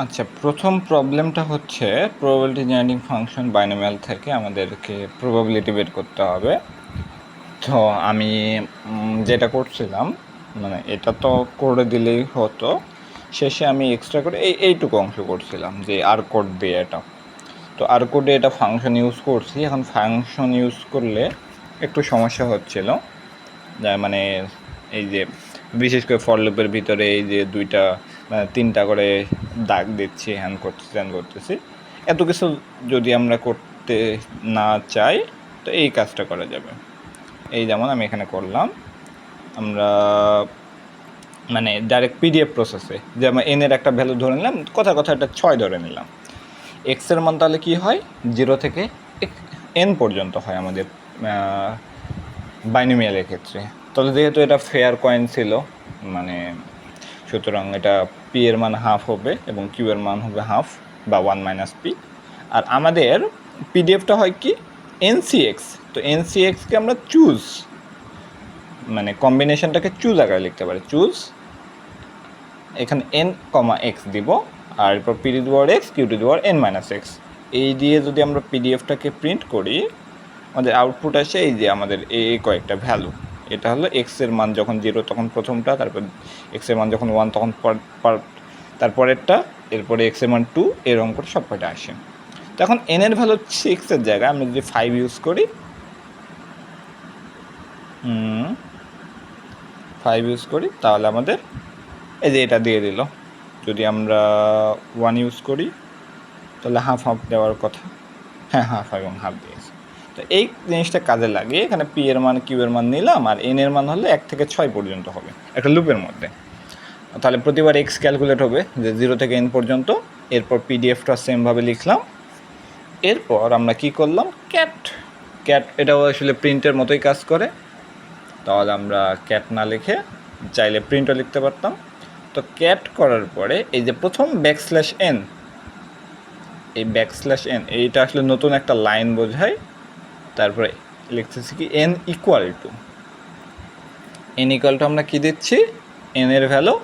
আচ্ছা, প্রথম প্রবলেমটা হচ্ছে প্রবাবিলিটি জেনারেটিং ফাংশন বাইনোমিয়াল থেকে আমাদেরকে প্রবাবিলিটি বের করতে হবে। তো আমি যেটা করছিলাম, মানে এটা তো করে দিলেই হতো, শেষে আমি এক্সট্রা করে এইটুকু অংশ করছিলাম যে আর কোড দিয়ে এটা। তো আর কোডে এটা ফাংশন ইউজ করছি। এখন ফাংশন ইউজ করলে একটু সমস্যা হচ্ছিল, মানে এই যে বিশেষ করে ফর লুপের ভিতরে এই যে দুইটা তিনটা করে দাগ দিচ্ছি, হ্যান করতেছি হ্যান করতেছি, এত কিছু যদি আমরা করতে না চাই তো এই কাজটা করা যাবে। এই যেমন আমি এখানে করলাম, আমরা মানে ডাইরেক্ট পিডিএফ প্রসেসে যেমন এনের একটা ভ্যালু ধরে নিলাম, কথা একটা 6 ধরে নিলাম। এক্সের মান তাহলে কী হয়, 0 থেকে এন পর্যন্ত হয় আমাদের বাইনোমিয়ালের ক্ষেত্রে। তাহলে যেহেতু এটা ফেয়ার কয়েন ছিল, মানে সুতরাং এটা পি এর মান হাফ হবে এবং কিউ এর মান হবে হাফ বা 1 - পি। আর আমাদের পিডিএফটা হয় কি এনসিএক্স। তো এনসিএক্সকে আমরা চুজ, মানে কম্বিনেশনটাকে চুজ আকারে লিখতে পারি। চুজ, এখানে n, এক্স দিব, আর এরপর p to the power x q to the power n - x. এই দিয়ে যদি আমরা পিডিএফটাকে প্রিন্ট করি, আমাদের আউটপুট আসে এই যে আমাদের এই কয়েকটা ভ্যালু। এটা হলো এক্সের মান যখন 0 তখন প্রথমটা, তারপর এক্সের মান যখন 1 তখন তারপরেরটা, এরপরে এক্সের মান 2, এরকম করে সব কয়টা আসে। তো এখন এনের ভ্যালু 6-এর জায়গায় আমরা যদি 5 ইউজ করি, 5 ইউজ করি, তাহলে আমাদের এই যে এটা দিয়ে দিল। যদি আমরা 1 ইউজ করি তাহলে হাফ দেওয়ার কথা, হ্যাঁ হাফ এবং হাফ দিয়েছে। তো এই জিনিসটা কাজে লাগিয়ে এখানে পি এর মান কিউ এর মান নিলাম, আর এন এর মান হলে 1 থেকে 6 পর্যন্ত হবে একটা লুপের মধ্যে। তাহলে প্রতিবার এক্স ক্যালকুলেট হবে যে 0 থেকে এন পর্যন্ত। এরপর পিডিএফটা সেমভাবে লিখলাম। এরপর আমরা কি করলাম, ক্যাট এটাও আসলে প্রিন্টের মতোই কাজ করে। তাহলে আমরা ক্যাট না লিখে চাইলে প্রিন্টও লিখতে পারতাম। তো ক্যাট করার পরে এই যে প্রথম \n, এই \n এইটা আসলে নতুন একটা লাইন বোঝায়। তারপরে লিখতেছি কি n ইকুয়াল টু আমরা কি দিচ্ছি, n এর ভ্যালু,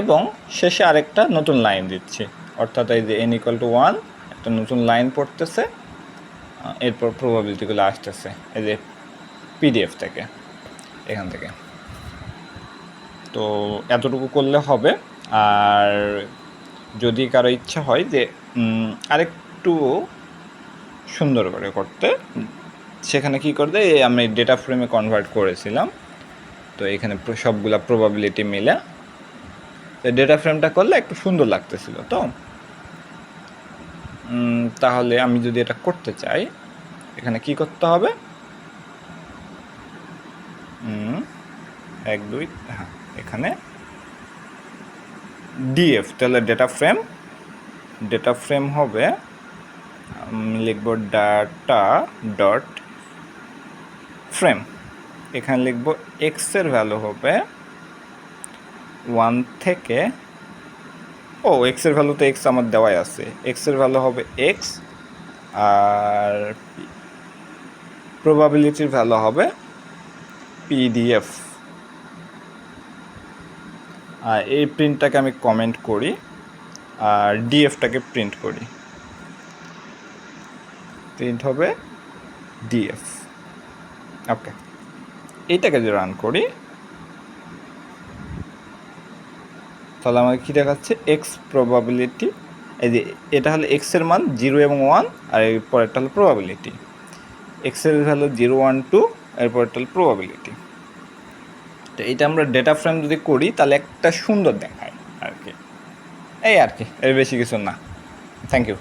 এবং শেষে আরেকটা নতুন লাইন দিচ্ছি। অর্থাৎ এই যে n ইকুয়াল টু 1 একটা নতুন লাইন পড়তেছে, এরপর প্রবাবিলিটিগুলো আসতেছে এই যে পিডিএফ থেকে, এখান থেকে। তো এতটুকু করলে হবে। আর যদি কারো ইচ্ছা হয় যে আরেকটু সুন্দর করে করতে, সেখানে কি করতে, আমি ডেটা ফ্রেমে কনভার্ট করেছিলাম। তো এখানে সবগুলা প্রবাবিলিটি মিলে তো ডেটা ফ্রেমটা করলে একটু সুন্দর লাগতেছিল। তো তাহলে আমি যদি এটা করতে চাই, এখানে কি করতে হবে, 1 2, হ্যাঁ এখানে ডিএফ, তাহলে ডেটা ফ্রেম হবে, লিখব ডাটা ডট ফ্রেম। এখানে লিখব এক্সের ভ্যালু হবে 1 থেকে, এক্সের ভ্যালু তো এক্স আমার দেওয়াই আছে, এক্সের ভ্যালু হবে এক্স, আর প্রবাবিলিটির ভ্যালু হবে পিডিএফ। আর এই প্রিন্টটাকে আমি কমেন্ট করি, আর ডিএফটাকে প্রিন্ট করি, প্রিন্ট হবে ডিএফ। ওকে, এইটাকে যদি রান করি তাহলে আমাকে কী দেখাচ্ছে, এক্স প্রবাবিলিটি। এই যে এটা হলো এক্সের মান 0 এবং 1, আর এর পরেরটা হলো প্রবাবিলিটি। এক্সের ভ্যালু 0 1 2, এরপরটা হলো প্রবাবিলিটি। তো এইটা আমরা ডেটা ফ্রেম যদি করি তাহলে একটা সুন্দর দেখায় আর কি, এই আর কি, এর বেশি কিছু না। Thank you.